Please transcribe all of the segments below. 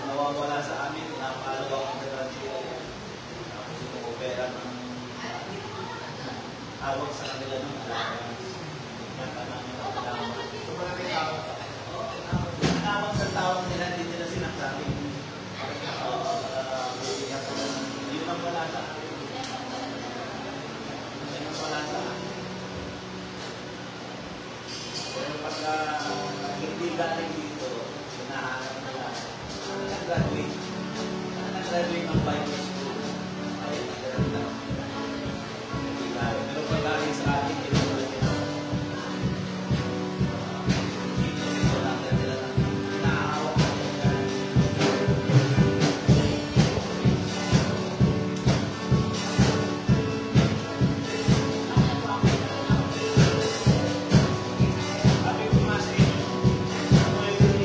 Nawawala sa amin, napalaw ang garantiya. Tapos umopera ng tawag sa kanila ng allowance. Kaya namin ang allowance. So, maraming tawag. Tawag sa tawag nila, hindi nila sinasabi. Yun ang wala sa amin. Yun ang wala sa amin. Pero pagka hindi galing dito, sinahanap nila. Nag-graduate ng Bible School. Ay, nag-graduate. Pero pag galing sa atin, ito na ginagawa. Ito lang nila na naahawak na nila. Sabi ko nga sa inyo,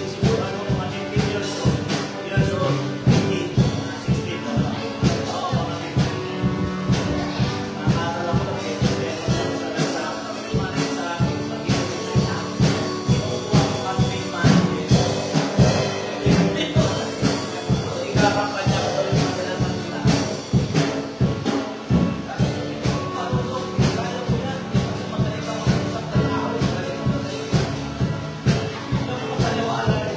siguro ano naman 18 years old, 18, 16, oo, mga 15. Nakakala ko lang ito, pero sa lansangan kami kumain sa akin, pag-ibig na kinukuha ko kami manager. Dito, ikakampanya ko yung mga naman nila. Marunong, kaya ko yan. Magaling ka mag-usap na tao, magaling ka magaling. Ito mo makaliwala rin.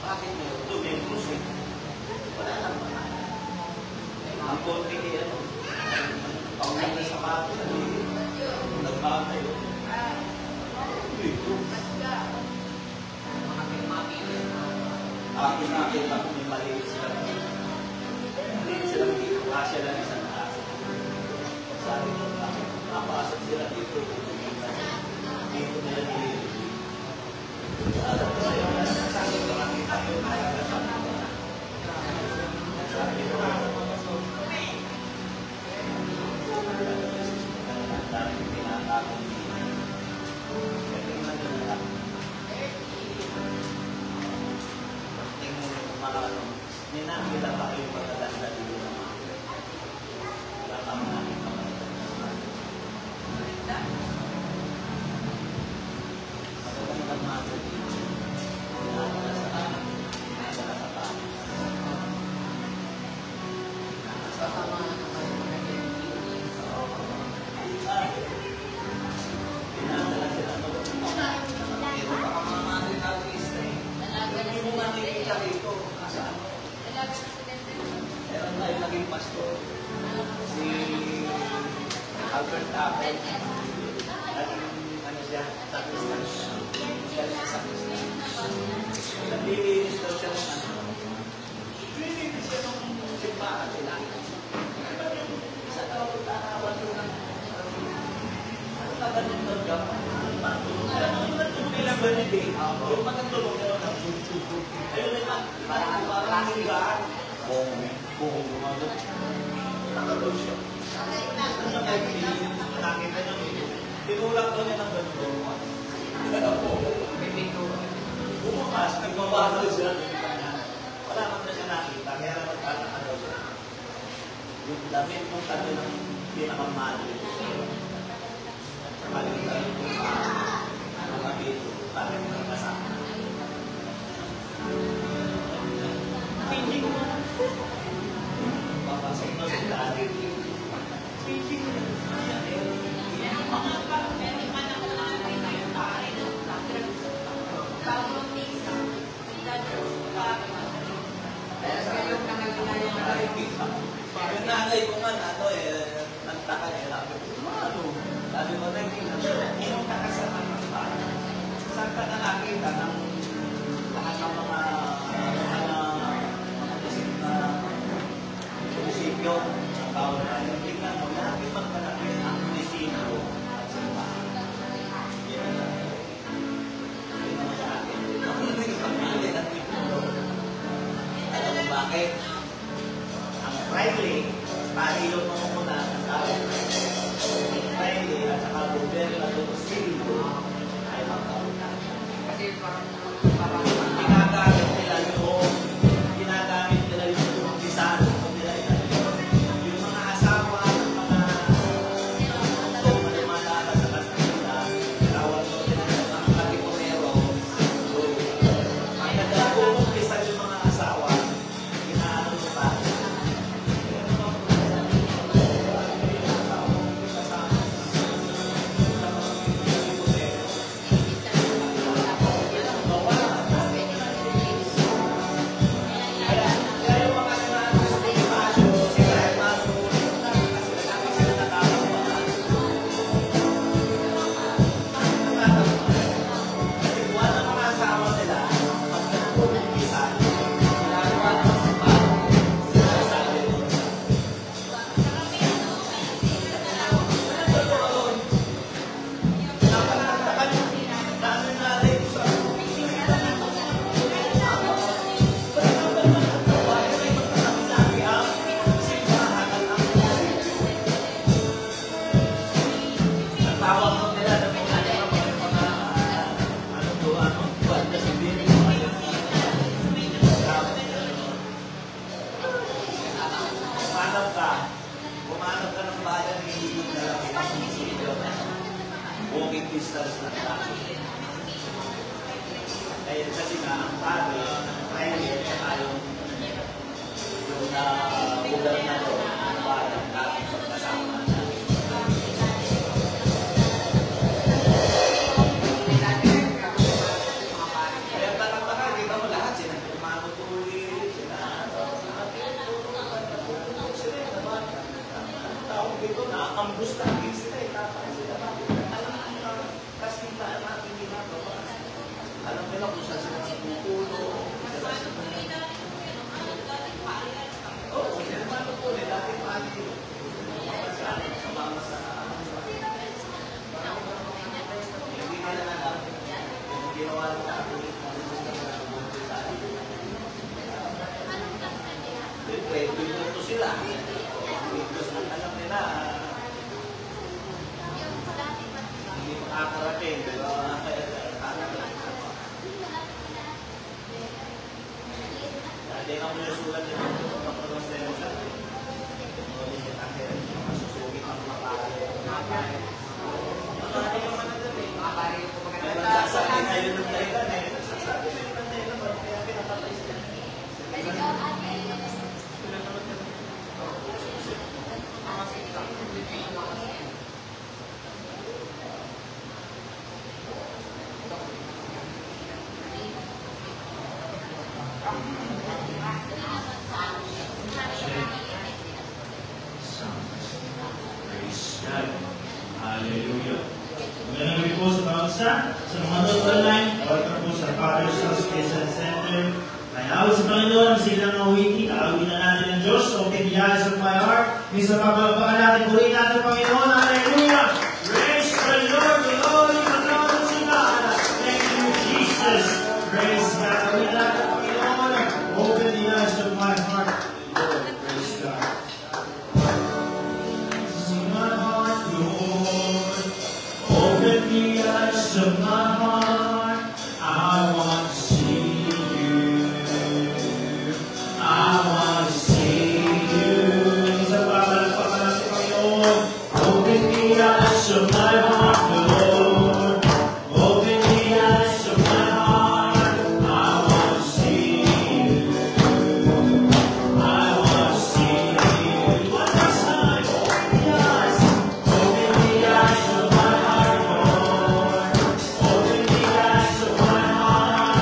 Bakit meron? Ito, may krus eh. Wala naman. Ang konti kaya, ang mga sapato, nagbagay. May krus. Bakit nakita ko may maliit sila. Maliit sila dito. Kasya lang isang taas. Sabi ko, napasok sila dito. Dito nila nililipid. Alam ko sa'yo, sabi ko, nakita ko yung nakakasabi ko. Sabi ko, dahil pinatapon dito. Pwede nga nila. Tingnan mo kung makano. Ninakita pa kayo magaganda dito naman. Wala kang nakita pa. Magagandang maso dito. Nakakala sa kanan. Nakakala sa kanan. Sasamahan na kayo magaganda. Pinadala sila to. Ito pa ang mga madre natin isa eh. Hindi mo makikita rito. Nasaan? Meron tayo naging pastor. Si Albert Apple. Naging ano siya, sakristan. Galing sa sakristan. Naglilinis daw siya ng ano. Naglilinis siya ng simbahan sila. Isa daw tatawa doon ng ano ka ba nito gawin? Ano nilang ganit eh? Yung magandulong nila ng YouTube. Ayun naman, parang higaan. Buhong gumagot. Nakagod siya. Ano na kayo nakita niya nito? Tinulak daw niya ng ganito. Bumukas, nagmabasal siya. Wala man na siya nakita, kaya naman tataka daw siya. Yung damit mong tabi ng pinakamali. Palitan ko sa ano kami ito, bakit may kasama. Hindi ko man. Papasok na sa dati. Hindi ko man. Yung nanay ko man, ano eh, nagtaka niya, sabi ko, yung kakasama ng bahay. Saan ka na nakita ng lahat ng mga munisipyo ng tao na yun? Tingnan mo, lahat yung magkalapit ang munisipyo at simbahan. Yan na. Yan naman sa akin. Ako na yung pamilya ng ito. Alam mo bakit? Ang Friday, pahilot mo muna ng tao. Friday at saka gobernador Silvio ay magkaroon. Kasi parang Ginagamit nila yung bisan nila yung mga asawa ng mga lumalaga sa Castilla, tawag ko nila ng katipunero. So, ang nag-uumpisa yung mga asawa, ginaano ko pa. Pumanap ka ng bayan ng hindi mo walking distance na tayo. Kaya kasi nga ang pari, ang private, saka yung gobernador, ang bayan, dapat magkasama na. Kaya talang-taka, kita mo lahat, sila kumamutuli, sila tawag dito, nakaambus lagi sila, tapos sila kasi natin ginagawa. Alam nila kung saan sila sa pupulo, sila sa sumama sa hindi nila alam yung ginawa ng Catholic na gusto na nabubuti sa atin. Siyempre, pinuto sila. Pinutos na alam nila. Hindi makakarating. Pero dahil ang minusulat nila ito kapag ang selosa. Hindi siya takir. Masusugit ang mga pare. Makakari yung mga nagdali. Pero nagsasabi na yun ng dahilan eh. Nagsasabi na yun ng dahilan. Kaya pinapatay sila. Hallelujah. Magandang gabi po sa bawat isa. Sa mga nanonood online, welcome po sa Father's House Christian Center. May awit sa Panginoon ang silang ng wiki. Awit na natin ang Diyos. Open the eyes of my heart. Minsan papalapakan natin. Purihin natin ang Panginoon. Hallelujah. Praise the Lord. Glory to God. Thank you, Jesus. Praise God. Purihin natin ang Panginoon. Open the eyes of my heart. Lord, praise God. See my heart, Lord. Open the eyes of my heart. I want to see you. I want to see you. Sa papalapakan natin, Panginoon. Open the eyes of my heart, Lord. Open the eyes of my heart. I want to see you. I want to see you. One last time. Open the eyes. Open the eyes of my heart, Lord. Open the eyes of my heart.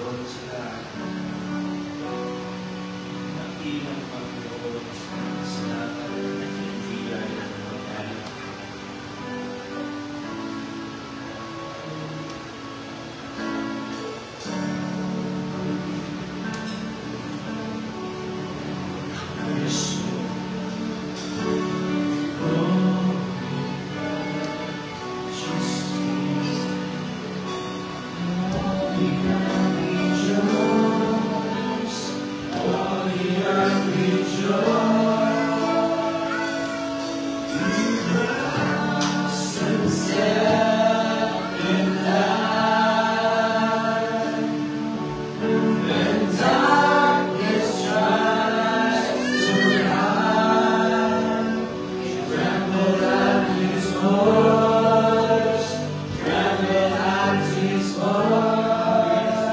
Panginoon sila. Nakilang Panginoon sa lahat ng nagbibigay ng pagkain. Yes, Lord. Oh, Jesus. The earth rejoice. All the earth rejoice. He crowns himself in light. When darkness tries to hide, tremble at his voice, tremble at his voice.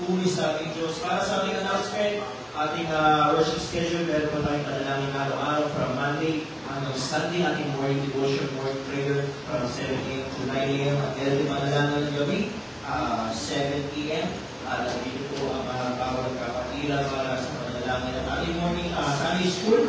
puri sa ating Diyos. Para sa ating announcement, ating worship schedule, meron po tayong panalangin araw-araw from Monday hanggang Sunday, ating morning devotion, morning prayer from 7 a.m. to 9 a.m. at meron din panalangin ng gabi, 7 p.m. At dito po ang bawat kapatira para sa panalangin at ating morning Sunday school,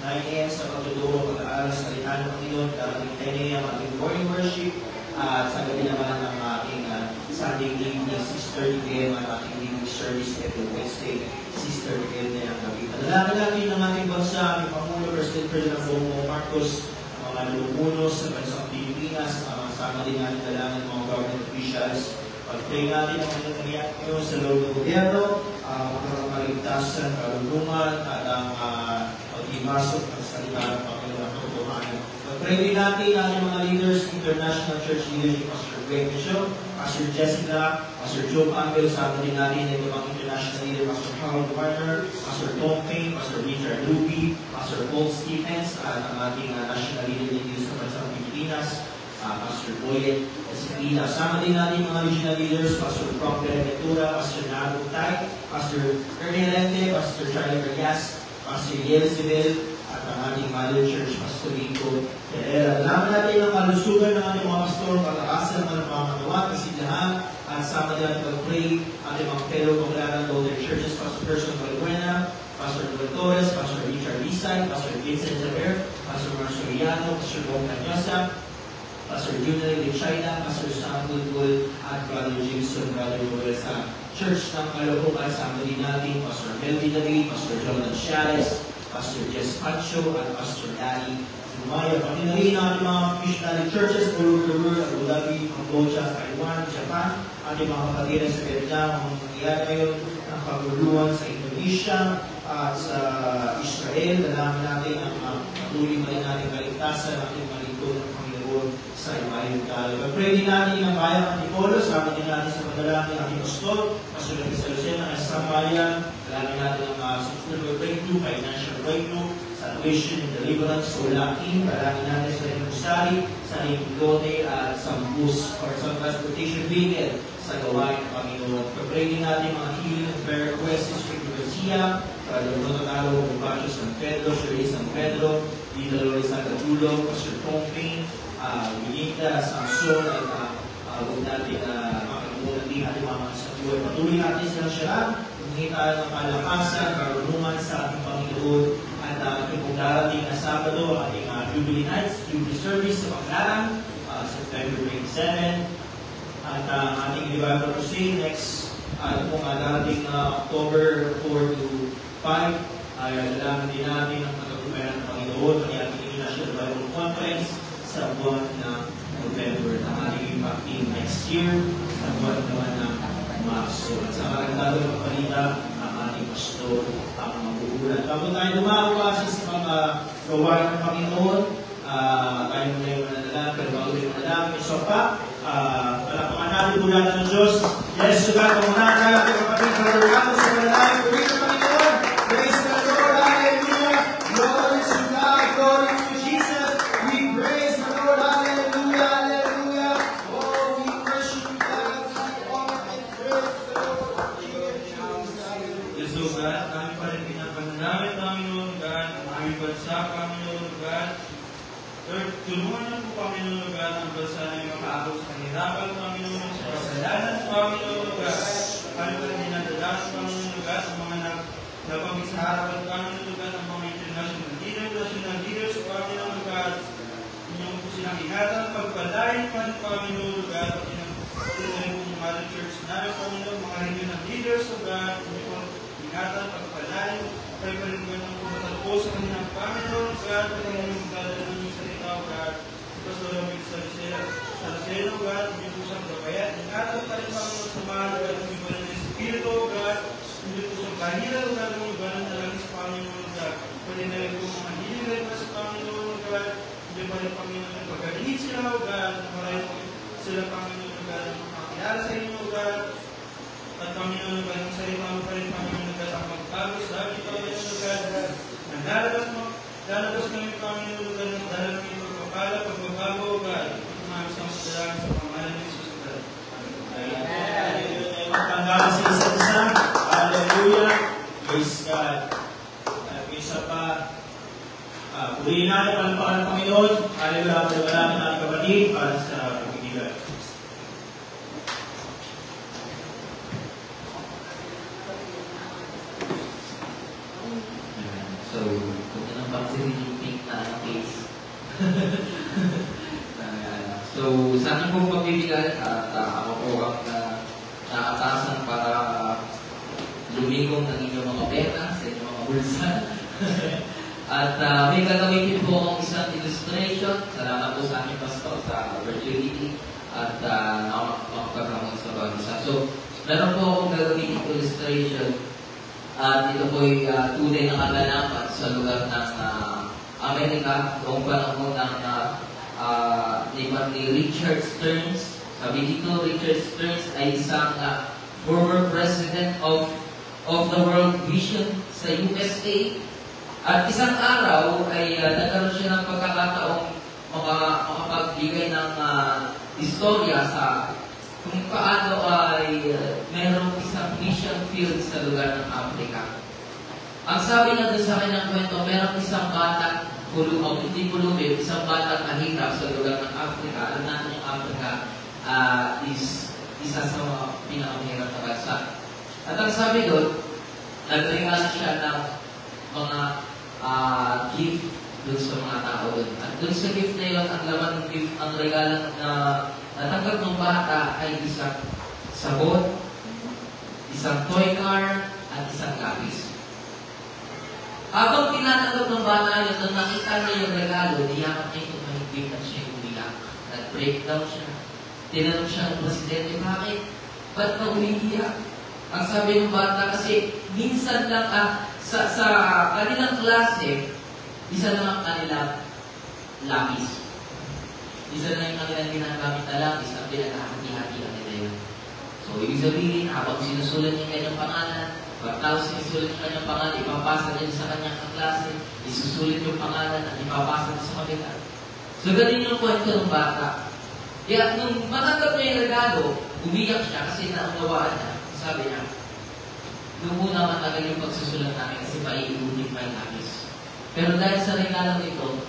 9 a.m. sa pagtuturo, pag-aaral sa salita ng Panginoon, dating 10 a.m. ating morning worship, at sa gabi naman ang ating Sunday evening, 6:30 p.m. ang ating evening service every Wednesday, 6:30 p.m. din ang gabi. Panalangin natin ng ating bansa, ang Pangulo, President Ferdinand Bongbong Marcos, ang mga lumuno sa bansang Pilipinas, ang kasama din natin dalangin mga government officials. Pag-pray natin ang mga nangyayari sa loob ng gobyerno, ang kaligtasan, karunungan, at ang pag-imasok ng salita ng Panginoon ang katotohanan. Pag-pray din natin ang mga leaders, International Church Leadership, Pastor Greg Michaud, Pastor Jessica, Pastor Joe Campbell, sama din natin ito mga international leader, Pastor Harold Warner, Pastor Tom Payne, Pastor Richard Luby, Pastor Paul Stephens, at ang ating national leader dito sa bansang Pilipinas, Pastor Boyet Esquina. Sama din natin mga regional leaders, Pastor Frank Ventura, Pastor Naro Tay, Pastor Ernie Lente, Pastor Charlie Reyes, Pastor Yelzebel, at ang ating Mother Church, Pastor Rico Herrera. Alam natin ang kalusugan ng ating mga pastor, pag-aasal ng mga magawa, kasindahan, at sama din natin pag-pray ating mga fellow Panglaran Golden Churches, Pastor Person Valbuena, Pastor Noel Torres, Pastor Richard Lisay, Pastor Vincent Javier, Pastor Marcio Riano, Pastor Bong Canyosa, Pastor Junior Lichina, Pastor Sam Bulbul, at Brother Jameson, Brother Joel sa Church ng Caloocan. Sama din natin Pastor Melvin David, Pastor Jonathan Shares, Pastor Jess Pancho, at Pastor Danny Lumaya. Pati na rin ang mga missionary churches all over the world, Abu Dhabi, Cambodia, Taiwan, Japan, at yung mga kapatiran sa Vietnam, ang nangyayari ngayon ng kaguluhan sa Indonesia at sa Israel. Dalangin natin ang patuloy pa rin natin kaligtasan at yung malingkod ng Panginoon sa ibayong talo. Pag-pray din natin ang bayang Antipolo, sama din natin sa padalangin ng ating pastor, Pastor Nagisalusen ng isang bayan. Dalangin natin ang spiritual breakthrough, financial breakthrough, salvation and deliverance, Ulaking. Dalangin natin sa Kusari, sa Pilote, at sa bus or sa transportation vehicle sa gawain ng Panginoon. Pag-pray din natin mga healing and prayer requests, District Garcia, para Lord Tatalo, Bupasyo San Pedro, Sherry San Pedro, Dita Lori San Catulo, Pastor Pongping, Winita, Samson, at huwag natin makalimutan din ating mga sa buhay. Patuloy natin silang siya, humingi tayo ng kalakasan, karunungan sa ating Panginoon, at kung darating na Sabado, ating Jubilee Nights, Jubilee Service sa Panglaran, September 27, at ating Revival Crusade next, kung darating October 4 to 5, ay dalangin din natin ang pagkakumpara ng Panginoon, ang ating International Revival Conference, sa buwan ng November, ang ating impacting next year, sa buwan naman ng Marso. At sa karagdagan ng palita, ang ating pastor, ang magugulat. Bago tayo lumawasin sa mga gawain ng Panginoon, tayo muna yung mananalang, pero bago yung mananalang, may sopa, palapakan natin bulatan ng Diyos. Yes, sugat, pamunahan tayo ating kapatid, Brother Ramos, sa mananalang, purihin ng Panginoon. Praise the Lord, hallelujah. Glory to God, glory to Jesus. We praise the Lord, hallelujah, hallelujah. Oh, we worship you, God, we honor and praise the Lord, King of Kings, hallelujah. Yes, O God, kami pa rin pinapanalangin, Panginoon, God, ang aming bansa, Panginoon, God. Lord, tulungan niyo po, Panginoon, God, ang bansa na makaabot sa kahirapan, Panginoon, sa kasalanan, Panginoon, God. Kami pa rin dinadalas, Panginoon, God, ang mga napamit sa harapan, Panginoon, God, ang mga international leaders, national leaders, Panginoon, God. Inyong po silang ingatan, pagpalain, Panginoon, God, at inyong po mga church na, Panginoon, mga regional leaders, God, inyong po ingatan, pagpalain, kayo pa rin ganun po matalpo sa kanilang Panginoon, God, at inyong magdadala ng inyong salita, God. Pastor Romit Salceno, God, inyong po siyang gabayan, ingatan pa rin, Panginoon, sa mahal, God, ang iba ng Espiritu, God, inyong po siyang kahilan, God, ang iba ng nalangis, Panginoon, God. Pwede na rin po mga hinilan sa Panginoon, God, inyong pa rin, Panginoon, ang pagkalinit sila, God, marami po sila, Panginoon, God, ang makakilala sa inyo, God. At Panginoon, God, ang salita mo pa rin, Panginoon, God, ang magbago sa amin, Panginoon, God, ang lalabas kami, Panginoon, God, ang dalang kami pagpapala, pagbabago, God. Ito mga isang sadalangin sa pangalan ng Jesus, God. Amen. Magtanggalan sa God. At isa pa, purihin natin ang palapakan ng Panginoon. Hallelujah, palapakan natin kapatid para sa pagkikilala. So, kung ano pang yung pink na case. So, sa akin pong pagbibigay at ako po ang nakatasan para lumigong ng inyong mga pera sa inyong mga bulsa. At may gagamitin po akong isang illustration. Salamat po sa aming pastor sa opportunity at makapagkakamang sa bawat. So, meron po akong gagamitin illustration. At ito po ay tunay na kaganapan sa lugar ng Amerika noong panahon ng ni Richard Stearns. Sabi dito, Richard Stearns ay isang former president of the World Vision sa USA. At isang araw ay nagkaroon siya ng pagkakataong makapagbigay ng istorya sa kung paano ay mayroong isang mission field sa lugar ng Afrika. Ang sabi na doon sa kanyang kwento, mayroong isang batang hindi pulubi, isang batang mahirap sa lugar ng Afrika. Alam natin yung Afrika is isa sa mga pinakamahirap na bansa. At ang sabi doon, nagregalo siya ng mga gift doon sa mga tao doon. At doon sa gift na yun, ang laman ng gift, ang regalo na natanggap ng bata ay isang sabon, isang toy car, at isang lapis. Habang tinatanggap ng bata yun, nung nakita niya yung regalo, niyakap niya ito mahigpit at siya umiyak. Nag-breakdown siya. Tinanong siya ng presidente, bakit? Ba't ka umiiyak? Ang sabi ng bata, kasi minsan lang sa kanilang klase, isa lang ang kanilang lapis. Isa na yung kanilang ginagamit na lapis ang pinagkakati-hatian nila yun. So, ibig sabihin, habang sinusulat niya kanyang pangalan, pagkatapos sinusulat niya kanyang pangalan, ipapasa niya sa kanyang kaklase, isusulit yung pangalan at ipapasa niya sa kabila. So, ganun yung kwento ng bata. Kaya, nung matanggap niya yung regalo, umiyak siya kasi naunawaan niya. Sabi niya, nung muna matagal yung pagsusulat namin kasi paiiunin pa yung lapis. Pero dahil sa regalo nito,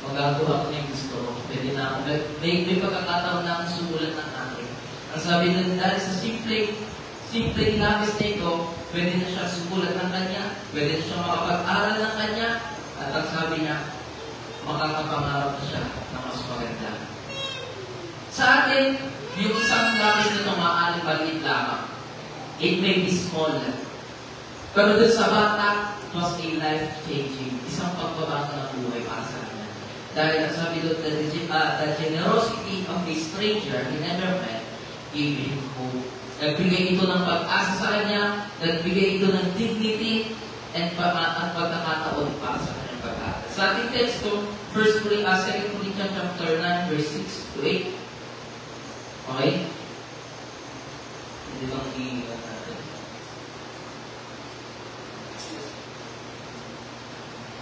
magagawa ko na yung gusto ko. Pwede na ako. May pagkakataon na akong sumulat ng akin. Ang sabi na dahil sa simple lapis na ito, pwede na siya sumulat ng kanya, pwede na siya makapag-aral ng kanya, at ang sabi niya, makakapangarap na siya na mas maganda. Sa atin, yung isang lapis na ito maaaring maliit lamang. It may be small. Pero dun sa bata, it was a life-changing. Isang pagbabago ng buhay para sa kanya. Dahil ang sabi doon, the generosity of a stranger he never met gave him hope. Nagbigay ito ng pag-asa sa kanya, nagbigay ito ng dignity at pagkakataon para sa kanyang pag-asa. Sa ating teksto, 2 Corinthians chapter 9, verse 6 to 8. Okay? Hindi bang i-iwan natin?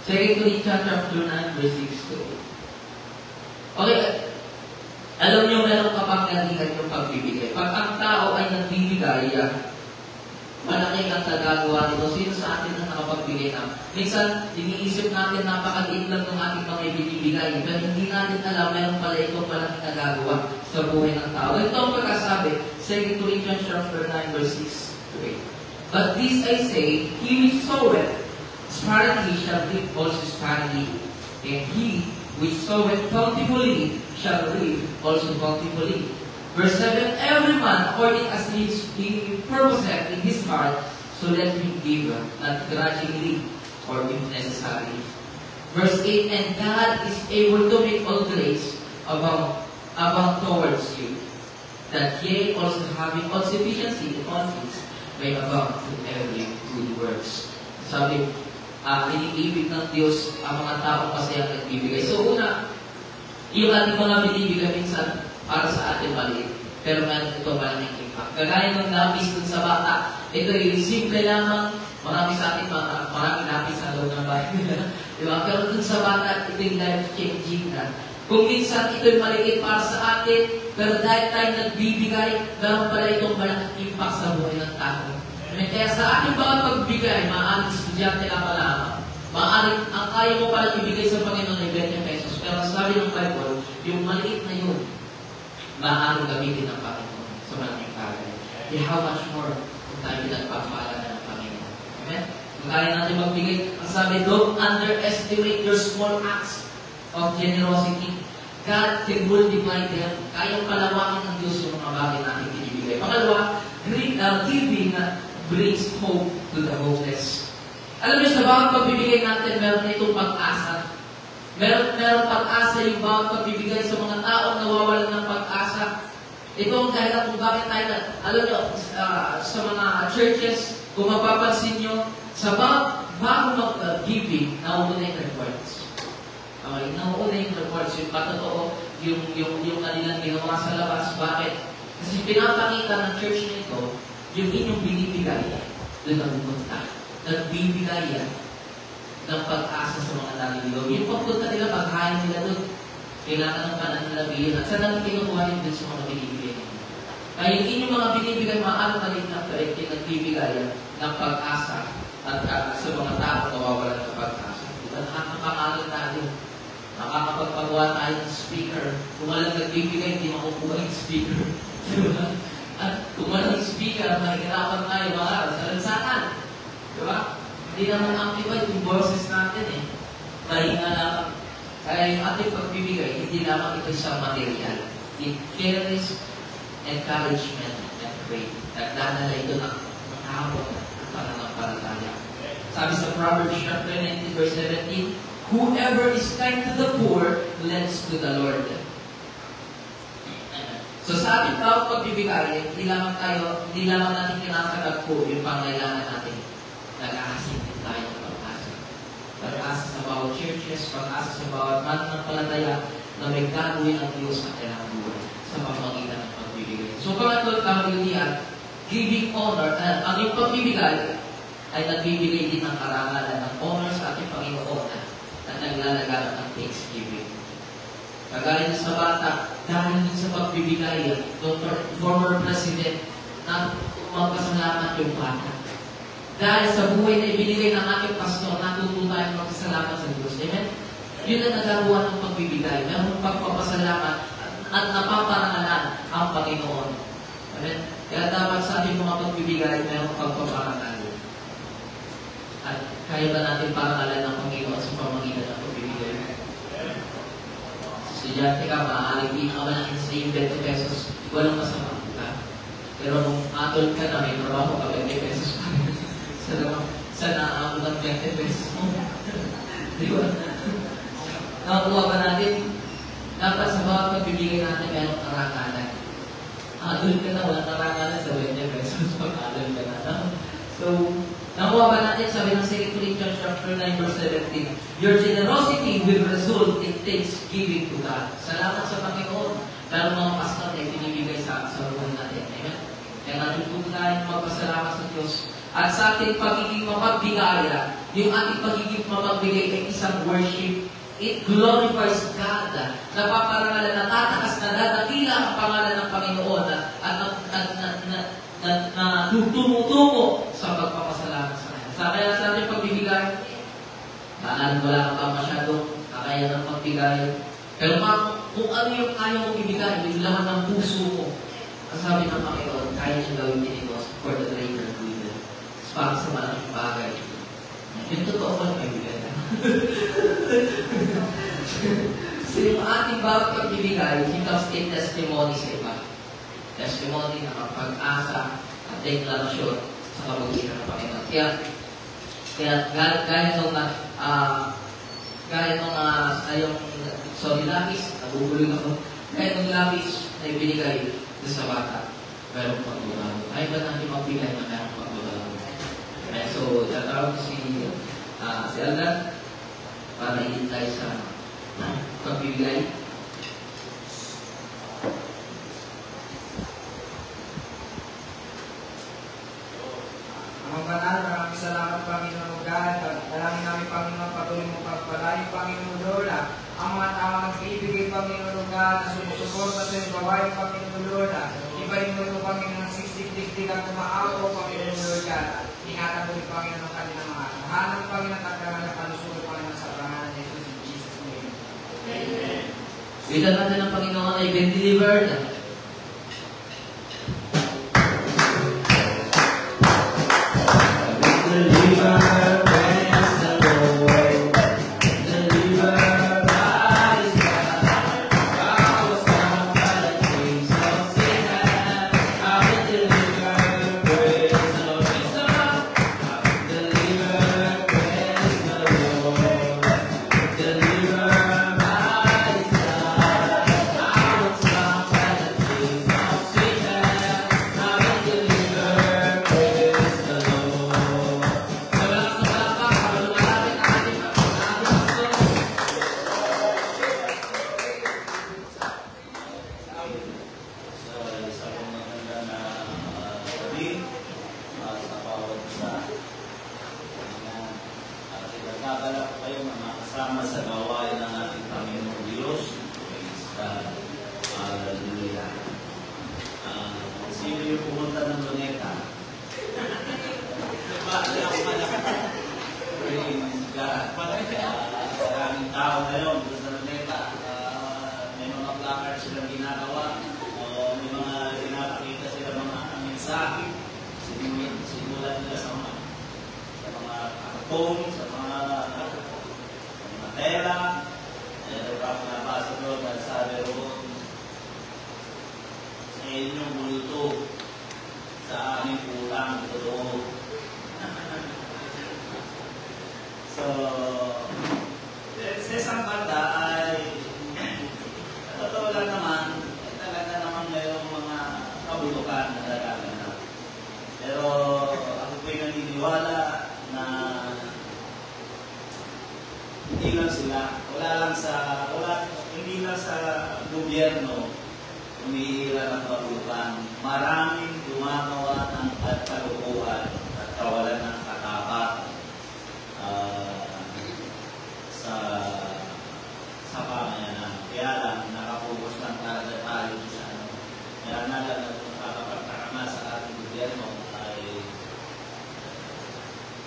2 Corinthians chapter 9, verse 6 to 8. Okay, alam niyo meron kapangyarihan yung pagbibigay. Pag ang tao ay nagbibigay, malaki ang nagagawa nito. Sino sa atin ang nakapagbigay na? Minsan, iniisip natin napakaliit lang ng ating mga ibibigay. Pero hindi natin alam, meron pala itong malaking nagagawa sa buhay ng tao. Ito ang pagkasabi, 2 Corinthians chapter 9, verse 6 to 8. But this I say, he which soweth sparingly shall reap also sparingly, and he which soweth bountifully shall reap also bountifully. Verse 7, every man according as he purposeth in his heart, so let him give, not grudgingly or if necessary. Verse 8, and God is able to make all grace abound towards you, that ye also having all sufficiency in all things may abound to every good works. Sabi, iniibig ng Diyos ang mga taong masayang nagbibigay. So una, yung ating mga binibigay minsan para sa atin maliit, pero meron ito malaking impact. Kagaya ng lapis dun sa bata, ito yung simple lamang, marami sa atin, maraming lapis sa loob ng bahay nila. Diba? Pero dun sa bata, ito yung life-changing na. Kung minsan ito yung maliit para sa atin, pero dahil tayo nagbibigay, meron pala itong malaking impact sa buhay ng tao. Kaya sa ating bawat pagbigay, maaaring estudyante ka pa lamang. Maaaring ang kaya mo palang ibigay sa Panginoon ay 20 pesos. Pero sabi ng Bible, yung maliit na yun, maaaring gamitin ng Panginoon sa maraming bagay. Kaya how much more kung tayo pinagpapaalala ng Panginoon. Amen? Kung kaya natin magbigay, ang sabi, don't underestimate your small acts of generosity. God can multiply them. Kayang palawakin ng Diyos yung mga bagay natin binibigay. Pangalawa, giving brings hope to the hopeless. Alam niyo, sa bawat pagbibigay natin, meron na itong pag-asa. Meron pag-asa yung bawat pagbibigay sa mga taong nawawalan ng pag-asa. Ito ang dahilan kung bakit tayo alam niyo, sa mga churches, kung mapapansin niyo, sa bago mag-giving, nauuna yung rewards. Okay, nauuna yung rewards. Yung patotoo, yung kanilang ginawa sa labas. Bakit? Kasi pinapakita ng church nito, yung inyong binibigay, doon ang pupunta. Nagbibigay yan ng pag-asa sa mga naliligaw. Yung pagpunta nila, pagkain nila doon, kailangan ng pananalabihin. At saan ang kinukuha din sa mga binibigay nila? Kaya yung inyong mga binibigay, maaari maliit na correct, yung nagbibigay ng pag-asa at sa mga tao nawawalan ng pag-asa. Diba? Nakakapangalan tayo. Nakakapagpagawa tayo ng speaker. Kung walang nagbibigay, hindi makukuha yung speaker. Diba? At kung walang speaker, mahihirapan tayo mga sa lansangan. Diba? Hindi naman amplified yung boses natin eh. Mahinga lamang. Kaya yung ating pagbibigay, hindi lamang ito isang material. It carries encouragement and faith. Nagdadala ito ng hapon at pananampalataya. Sabi sa Proverbs chapter 19 verse 17, whoever is kind to the poor lends to the Lord. So sa ating bawat pagbibigay, hindi lamang natin kinakagad po yung pangailangan natin. Nag-aasing din tayo ng pag-asa. Pag-asa sa bawat churches, pag-asa sa bawat mananampalataya na may gagawin ang Diyos sa kailangan buhay sa pamamagitan ng pagbibigay. So pangatlo, kamalian, giving honor, ang yung pagbibigay ay nagbibigay din ng karangalan ng honor sa ating Panginoon at naglalagaan ng thanksgiving. Kagaya sa bata, dahil din sa pagbibigay, former president, na magpasalamat yung bata. Dahil sa buhay na ibinigay ng ating pastor, natuto tayo magpasalamat sa Diyos. Amen? Yun ang nagagawa ng pagbibigay. Mayroong pagpapasalamat at napaparangalan ang Panginoon. Amen? Kaya dapat sa ating mga pagbibigay, mayroong pagpaparangalan. At kaya ba natin parangalan ng Panginoon sa pamagitan ng pagbibigay? Estudyante ka, maaaring di ka man sa yung 20 pesos, walang masama ka. Pero nung atol ka na, may trabaho ka, 20 pesos pa rin. Sana naabot ang 20 pesos mo. Di ba? Nakakuha ba natin? Dapat sa bawat pagbibigay natin, mayroong karangalan. Atol ka na, walang karangalan sa 20 pesos, pag-atol ka na. So, nakuha ba natin, sabi ng 2 Corinthians chapter 9 verse 17, your generosity will result in thanksgiving to God. Salamat sa Panginoon. Pero mga pastor na binibigay sa buhay natin. Amen? Kaya natutunan tayo magpasalamat sa Diyos. At sa ating pagiging mapagbigaya, yung ating pagiging mapagbigay ay isang worship. It glorifies God. Napaparangalan, natataas na dadakila ang pangalan ng Panginoon at tumutungo sa pagpapasalamat sa Kanya. Kaya sa ating pagbibigay, wala ka pa masyadong kakaya ng pagbigay. Pero kung ano yung kaya mong ibigay, yung laman ng puso mo, ang sabi ng Panginoon, kaya niya gawin din ito for the greater good. Para sa malaking bagay. Yung totoo ko na pagbigay na. So yung ating bawat pagbibigay, becomes a testimony sa iba. Testimony na pag-asa at deklarasyon sa kapagitan ng Panginoon. Kaya gaya nung lapis, nabubuloy ako. Gaya nung lapis na ibinigay sa bata, merong pagbabago. Kaya ba natin magbigay na merong pagbabago? So, tatawag ko si Alda para i-intay sa pagbibigay. Ang banal, maraming salamat Panginoon God. Dalangin namin Panginoon, patuloy mo pagpalayo Panginoon Lola. Ang mga tao nagbibigay Panginoon God na sumusuporta sa iyo, gawain Panginoon Lola. Ibahin mo ito Panginoon dikdik ang tumaaw, Panginoon Lord God, at ingatan mo rin, Panginoon, ang kanilang mga tahanan, Panginoon, at kanilang kalusugan, Panginoon, sa pangalan ni Jesus, in Jesus' name. Amen. Witan natin ang Panginoon ay been delivered. Deliver, praise the Lord. Deliver by His blood. I was bound by the chains of sin. I've been delivered, praise the Lord. I've been delivered, praise the Lord. Delivered by His blood. I was bound by the chains of sin. I've been delivered, praise the Lord. Sa palakpak, habang lumalapit ang ating pastor. So, isang maganda na gabi sa bawat isa. At nagkakala ko kayo na makasama sa gawain ng ating Panginoong Diyos. Praise God. Hallelujah. Sino yung pumunta ng Luneta? Diba? Praise God. Maraming tao ngayon doon sa Luneta. May mga placard silang ginagawa. May mga pinapakita sila mga mensahe. Simulan nila sa mga karton, sa mga tela. Meron pa ako nabasa doon at sabi roon, sa inyong multo, sa aming pulang totoo. So, sa isang banda ay totoo lang naman, talaga naman mayroong mga kabulukan na nagaganap. Pero ako po'y naniniwala na hindi lang sila, hindi lang sa gobyerno umihira ng kabulukan. Maraming gumagawa ng kalukuhan at kawalan ng katapat sa pamayanan. Kaya lang, nakapokus lang talaga tayo sa ano. Kaya na lang nakapagtakama sa ating gobyerno ay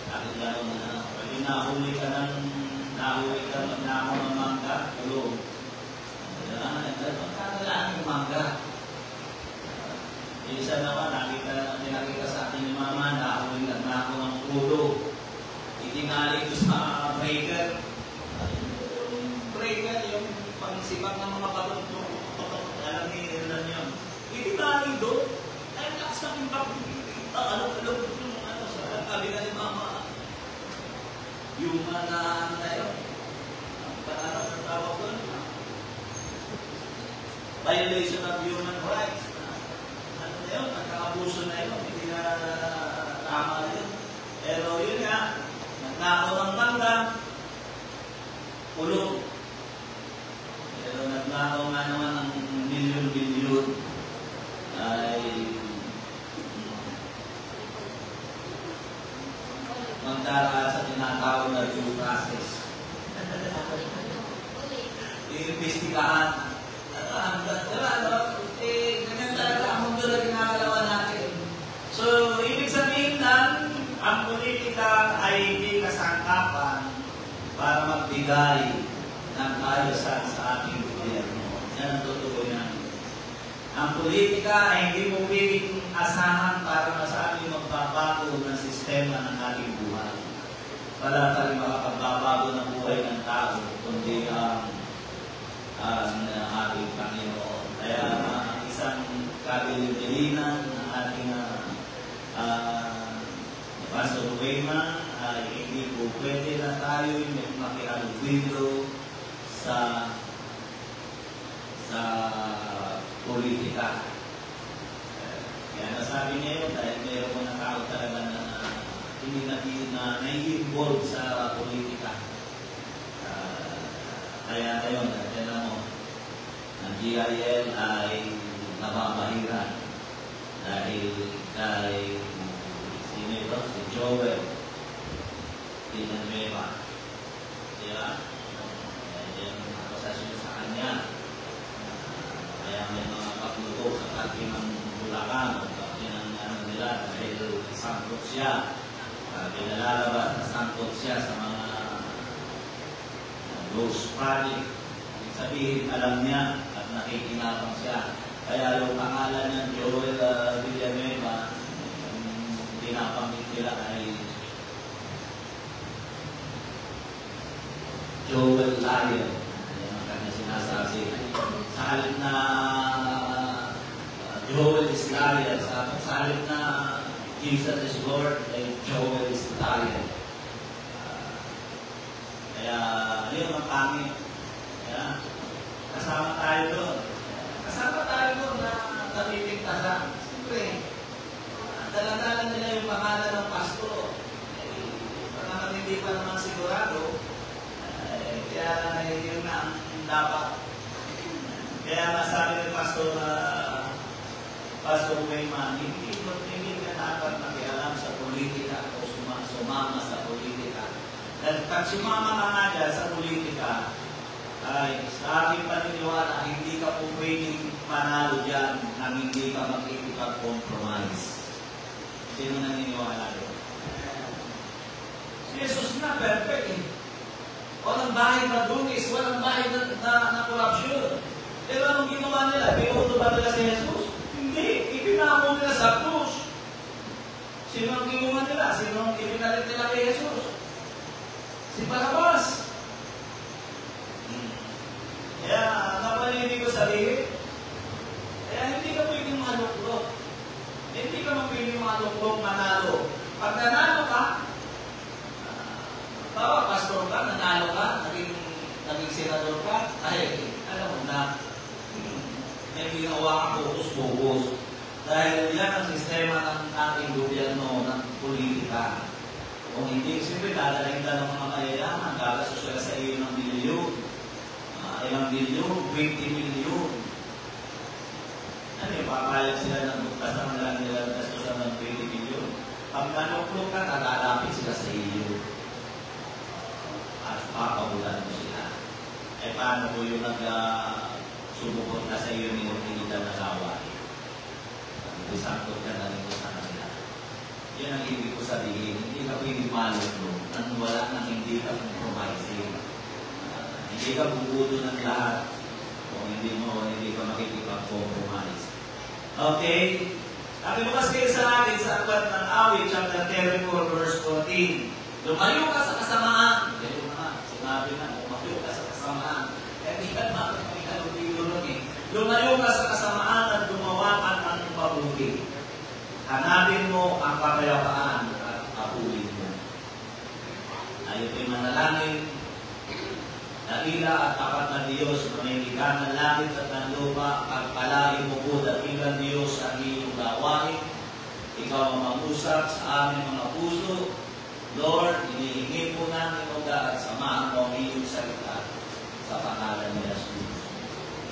aking gano'n na pag nahuli ka ng mangga, tulong. Magkano lang yung mangga? Isa naman, nakita sa ating ni Mama, nahuli na ako ng ulo. Itingali ko sa breaker. Breaker, yung pangsibak ng mga patutong, alam niyo yun. Itingali doon. Ay, lakas ng impact. Sa kabila ni Mama. Yung mga na yun. Ang tawag doon. Violation of human rights. Ano na yun? Nagkakabuso na yun. Hindi na tama yun. Pero yun nga, nagnakaw ng mangga, ulo. Pero nagnakaw nga naman ng milyon-milyon ay magdaraan sa tinatawag na due process. Iimbestigahan. Ganyan talaga ang mundo na ginagalawan natin. So, ibig sabihin lang, ang politika ay hindi kasangkapan para magbigay ng kaayusan sa ating gobyerno. Yan ang totoo yan. Ang politika ay hindi mo pwedeng asahan para masabi magbabago ng sistema ng ating buhay. Wala tayong makapagbabago ng buhay ng tao, kundi ang ating Panginoon. Kaya ang isang kabilin-bilinan ng ating Pastor Wayman ay hindi po pwede na tayo makialubilo sa politika. Kaya nasabi niya yun dahil mayroon mo na tao talaga na hindi na nai-involve sa politika. Kaya ngayon, natin mo, ang GIL ay nababahiran dahil kay si Joel Villanueva. Diba? Yung akusasyon sa kanya. Kaya may mga pagluto sa kati ng Bulacan o kati ng sangkot siya. Pinalalabas na sangkot siya sa mga ghost project. Ibig sabihin, alam niya at nakikinabang siya. Kaya yung pangalan niya, Joel Villanueva, tinapanggit nila ay Joel Liar. Yan ang kanya sinasabi. Sa halip na Joel is liar, sa halip na Jesus is Lord, ay Joel is liar. Kaya yun ang pangit. Kaya kasama tayo doon. Kasama tayo doon na natitigtasan. Siyempre, dala-dala nila yung pangalan ng pasto. Parang hindi pa naman sigurado. Kaya yun na ang dapat. Kaya nasabi ng pastor na Pastor Wayman, hindi ka dapat makialam sa politika o sumama sa politika. Dahil pag sumama ka nga dyan sa politika, ay sa aking paniniwala, hindi ka po pwedeng manalo dyan nang hindi ka makikipag-compromise. Sino naniniwala doon? Si Jesus na, perfect eh. Walang bahay na dungis, walang bahay na korupsyon. Pero anong ginawa nila? Pinuto ba nila si Jesus? Hindi. Ipinako nila sa krus. Sino ang ginawa nila? Sino ang ipinalit nila kay Jesus? Si Barabas. Kaya, napaninig ko sabihin, kaya hindi ka pwedeng maluklok. Hindi ka pwedeng maluklok, manalo. Pag nanalo ka, bawa, pastor ka, nanalo ka, naging senador ka, ay, alam mo na, may ginawa kang focus. Dahil yan ang sistema ng ating gobyerno, ng politika. Kung hindi, siyempre, dadalhin ka ng mga mayayaman, gagastos sila sa iyo ng bilyon. Ilang bilyon, 20 milyon. Ano yung papayag sila ng buktas naman lang nila gastusan ng 20 milyon? Pag nanuklok ka, nalalapit sila sa iyo. At papabulan mo sila. Eh paano po yung nagsubukot na sa iyo ni Ortega na gawain? Isangkot ka na rin ko sa kanila. Yan ang ibig ko sabihin. Hindi ka pwede malulog nang wala nang hindi ka compromising. Hindi ka bubuto ng lahat kung hindi ka makikipag-compromise. Okay? Nakibukas kayo sa akin sa aklat ng Awit, chapter 34, verse 14. Lumayo ka sa kasamaan. Ganyan naman, sinabi na, lumayo ka sa kasamaan. Kaya hindi ka naman, lumayo ka sa kasamaan at gumawa ka ng mabuti. Hanapin mo ang kapayapaan at apulin mo. Ayaw ko'y manalangin, dakila at tapat na Diyos na may likha ng langit at ng lupa, pagpalain mo po dakilang Diyos ang iyong gawain. Ikaw ang mangusap sa aming mga puso. Lord, inihingi po namin o God at samahan mo ang iyong salita sa pangalan ni Jesus.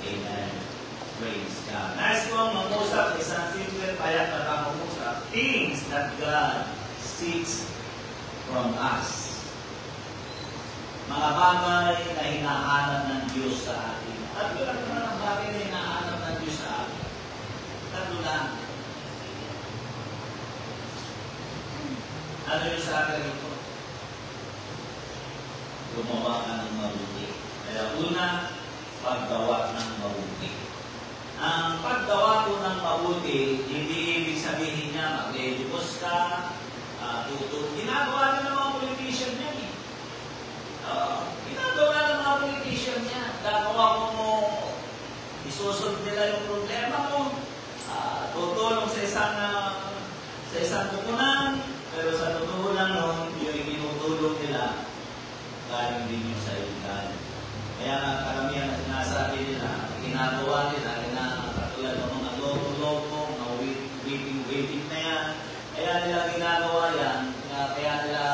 Amen. Praise God. Nice kong mangusap, isang simple payat na pangusap. Things that God seeks from us. Mga bagay na hinahanap ng Diyos sa atin. Tatlo lang naman ang bagay na hinahanap ng Diyos sa atin. Tatlo lang. Ano yung sa atin ito? Gumawa ka ng mabuti. Kaya una, paggawa ng mabuti. Ang paggawa ko ng mabuti, hindi ibig sabihin niya mag-edukos ka, ginagawa na ng mga politician niya eh. Ginagawa ng mga politician niya. Gagawa mo, isusunod nila yung problema mo. Tutulong sa isang tukunan, pero sa totoo lang nun, yung itinutulong nila, galing din yung sa ilan. Kaya karamihan na sinasabi nila, ginagawa nila, katulad ng mga logo, mga waiting na yan. Kaya nila ginagawa yan, kaya nila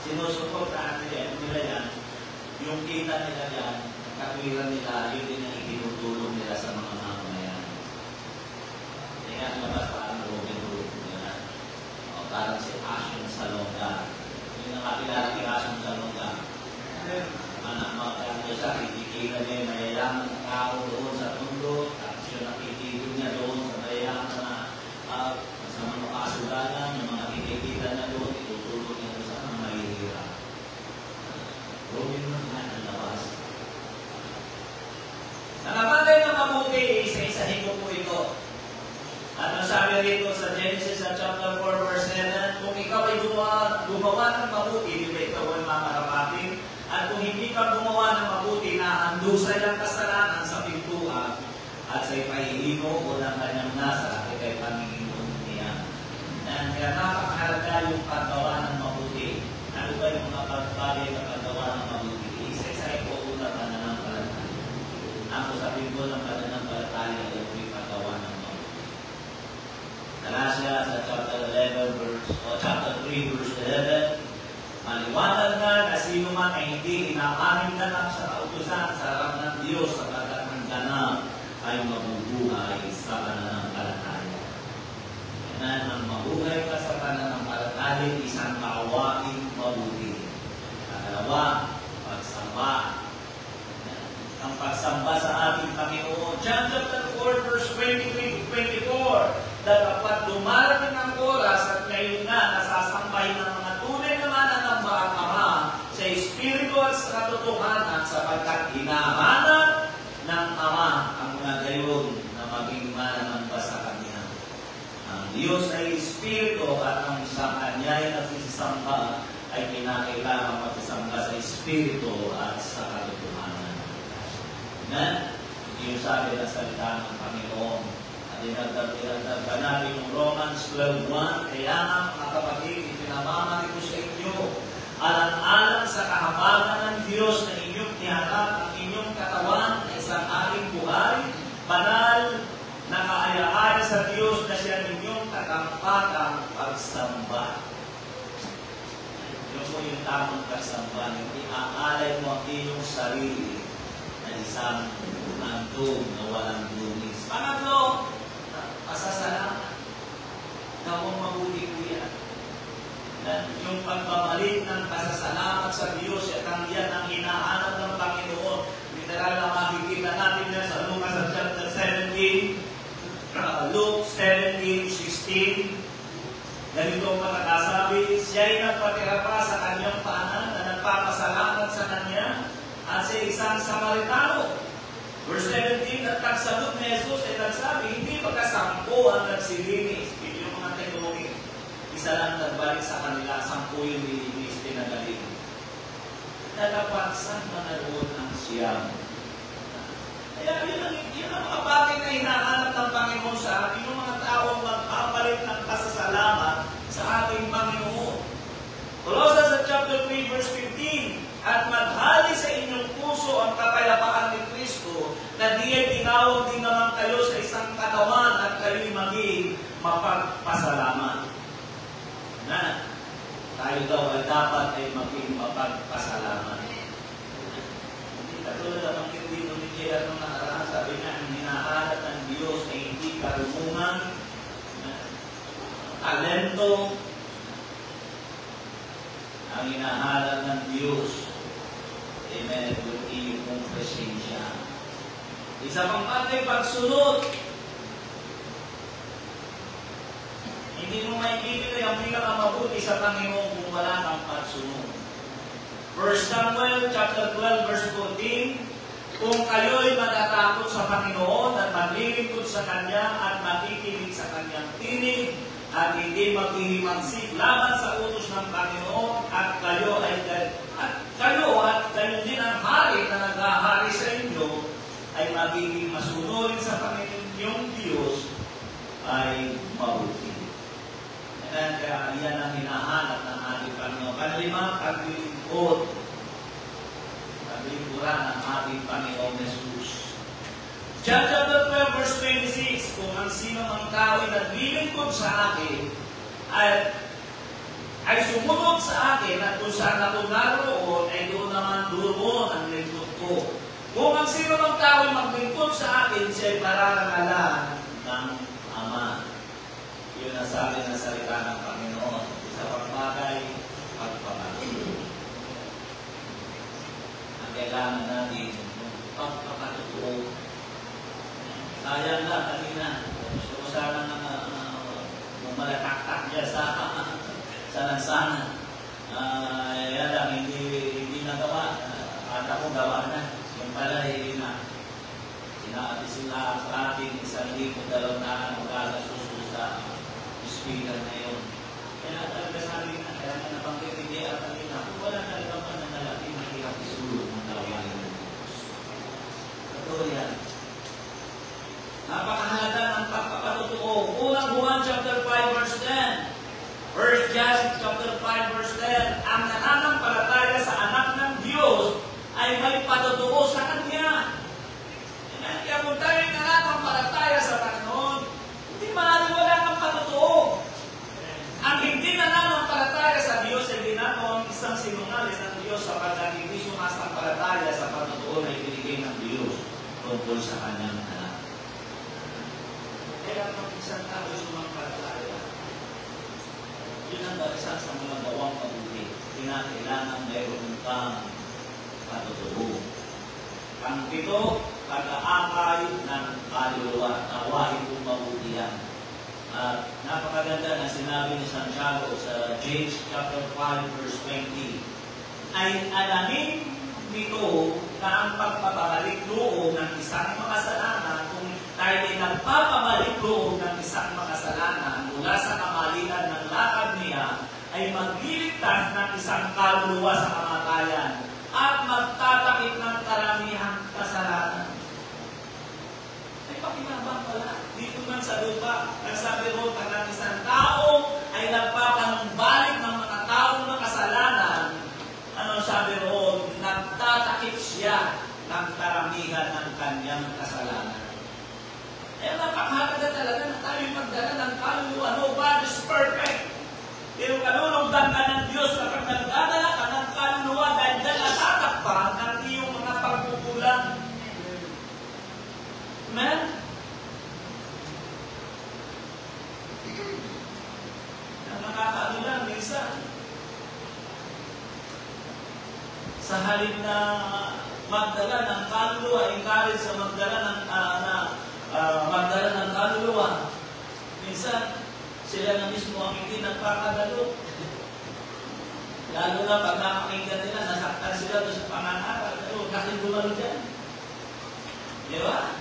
sinusuportahan nila yan, yung kita nila yan, katwiran nila, yun din ang itinutulong nila sa mga mamamayan. Kaya labas parang Robin Hood nila. Parang si Asyong Salonga. Yung nakakilala kay Asyong Salonga. Anak mga kaya siya, kikikilan niya yung mayayaman na tao doon sa mundo, tapos yung nakikikin niya doon sa mayayaman na sa mga kasugala. sa Genesis sa chapter 4 verse 7, kung ikaw ay gumawa ng mabuti, di ba ikaw ay mamarapatin? At kung hindi ka gumawa ng mabuti, nahandusay ang kasalanan sa pintuan at sa ipahihino o ng kanyang nasa ay kay Panginoon niya. Kaya napakahalaga yung paggawa ng mabuti. Ano ba yung mga pagbagay na paggawa ng mabuti? Isa-isa po unang pananampalataya. Ako sabihin ko ng pananampalataya ay yung paggawa ng mabuti. Galatia sa chapter 3 verse 11, maliwanag na sino man ay hindi inaamin ganap sa kautusan sa harap ng Diyos sapagkat ang ganap ay mabubuhay sa pananampalataya. Yan ang mabuhay ka sa pananampalataya, isang kawaing mabuti. Pangalawa, pagsamba. Ang pagsamba sa ating Panginoon. John chapter 4 verse 23-24, dapat dumarating ang oras at ngayon na nasasambahin ng mga tunay na mananambaang Ama sa Espiritu at sa katotohanan sapagkat hinahanap ng Ama ang mga gayon na maging mananamba sa Kanya. Ang Diyos ay Espiritu at ang isang Kanya ay nagsisamba ay kinakailangan magsisamba sa Espiritu at sa katotohanan. Na, yung sabi na salita ng Panginoon. At dinagdag pa natin yung Romans 12:1. Kaya nga, mga kapatid, ipinamamali ko sa inyo, alang-alang sa kahabagan ng Diyos na inyong tiharap ang inyong katawan na isang aking buhay, banal, na kaaya-aya sa Diyos na siya ninyong katampatang pagsamba. Yun po yung tamang pagsamba. Hindi aalay mo ang inyong sarili na isang handog na walang lunis. Pangatlo, pasasalamat. Gawang mabuti ko yan. Yung pagbabalik ng pasasalamat sa Diyos at ang yan ang hinahanap ng Panginoon. Literal na makikita natin yan sa Lucas chapter 17, Luke 17:16. Ganito ang pagkakasabi, siya'y nagpatira pa sa kanyang paanan na nagpapasalamat sa kanya at sa isang Samaritano. Verse 17, at nagsagot ni Jesus ay nagsabi, hindi pagkasampo ang nagsilinis. Yun yung mga teknologi. Isa lang nagbalik sa kanila, 10 yung nilinis, pinagaling. Dapat saan na naroon ang siyam? Kaya yun ang mga bagay na hinahanap ng Panginoon sa atin, yung mga taong magpapalit ng pasasalamat sa ating Panginoon. Colossians chapter 3 verse 15, at maghali sa inyong puso ang kapayapaan ni Kristo, na diyan tinawag din naman kayo sa isang katawan at kayo'y maging mapagpasalamat. Na, tayo daw ay dapat ay maging mapagpasalamat. Hindi katulad ang pagkintino ni Jaya nung nakaraan, sabi niya, ang hinahanap ng Diyos ay hindi karunungan, talento. Ang hinahanap ng Diyos, amen, kundi yung presensya. Isa pang patay, pagsunod. Hindi mo maibibigay ang pinakamabuti sa Panginoon kung wala kang pagsunod. 1 Samuel chapter 12 verse 14, kung kayo'y matatakot sa Panginoon at maglilingkod sa Kanya at makikinig sa Kanyang tinig at hindi maghihimagsik laban sa utos ng Panginoon at kayo din ang hari na naghahari sa inyo ay magiging masunurin sa Panginoong Diyos ay mabuti. Kaya yan ang hinahanap ng ating Panginoon. Panlima, paglilingkod. Paglilingkuran ng ating Panginoong Jesus. John chapter 12 verse 26, kung ang sino mang tao ay naglilingkod sa akin ay sumunod sa akin at kung saan ako naroon ay doon ang lingkod ko. Kung ang sino mang tao ay maglingkod sa akin, siya ay pararangalan ng Ama. Yun ang sabi ng salita ng Panginoon. Sa pagbagay, pagpapatuloy. Ang kailangan natin, pagpapatuloy. Sayang na kanina. Gusto ko sana malataktak niya sa lansangan. Yan lang, hindi nagawa. At ako gawa na. Yung pala, hindi na. Sinabi sila sa atin, 1,200 magkakasusunod sa speaker na yun. Kaya talaga sabi na, kaya nga nabanggit hindi at kanina, kung wala talaga pananalapi, mahirap isulong ng gawain ng Diyos. Totoo yan. Napakahalaga ng pagpapatotoo. Unang Juan chapter 5 verse 10. 1 John chapter 5 verse 10. Ang nananampalataya sa anak ng Diyos ay may patotoo sa Kanya. Kaya kung tayo nananampalataya sa Panginoon, hindi maaaring wala kang patotoo. Ang hindi nananampalataya sa Diyos ay ginagawang isang sinungaling ng Diyos sapagkat hindi sumasampalataya sa patotoo na ibinigay ng Diyos tungkol sa Kanyang anak. Kaya kung isang tao sumampalataya, yun ang isa sa mga gawang mabuti. Kinakailangan mayroon kang patotoo. Pang-pito, pag-aakay ng kaluluwa. Nawain kong mabuti yan. At napakaganda na sinabi ni Santiago sa James chapter 5 verse 20, ay alamin nito na ang pagpapabalik loob ng isang makasalanan, kung tayo ay nagpapabalik loob ng isang makasalanan mula sa kamalian ng lakad niya, ay magliligtas ng isang kaluluwa sa kamatayan at magtatakip ng karamihang kasalanan. Ay pakinabang pala. Dito man sa lupa, nagsabi ron ng isang tao ay nagpapanumbalik ng mga taong makasalanan. Ano sabi ron? Nagtatakip siya ng karamihan ng kanyang kasalanan. Kaya napakahalaga talaga na tayo magdala ng kaluluwa. Nobody is perfect. Pero kalulugdan ka ng Diyos kapag nagdadala ka ng kaluluwa dahil natatakpan ng iyong mga pagkukulang. Amen? Ang nakakaano lang, minsan, sa halip na magdala ng kaluluwa, encourage sa magdala ng kaluluwa, minsan, sila na mismo ang hindi nagpakadalo. Lalo na pag napakinggan nila, nasaktan sila doon sa pangangaral. Kasi gumalo dyan. Di ba?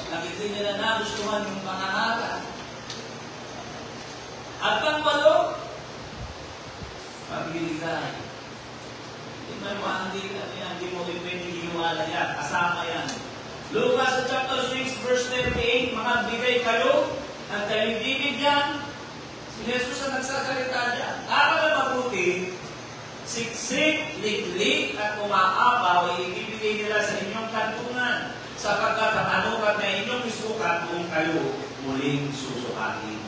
Nakita nila na gustuhan yung pangangaral. At pang-walo, pag-iligay. Hindi mo rin pinihiwala yan. Kasama yan. Lucas chapter 6 verse 38, mga bigay kayo at kayo bibigyan. Si Jesus ang nagsasalita dyan. Dapat na mabuti, siksik, liklik, at umaapaw, ibibigay nila sa inyong kantungan, sapagkat ang anukat na inyong isukat kung kayo muling susukatin.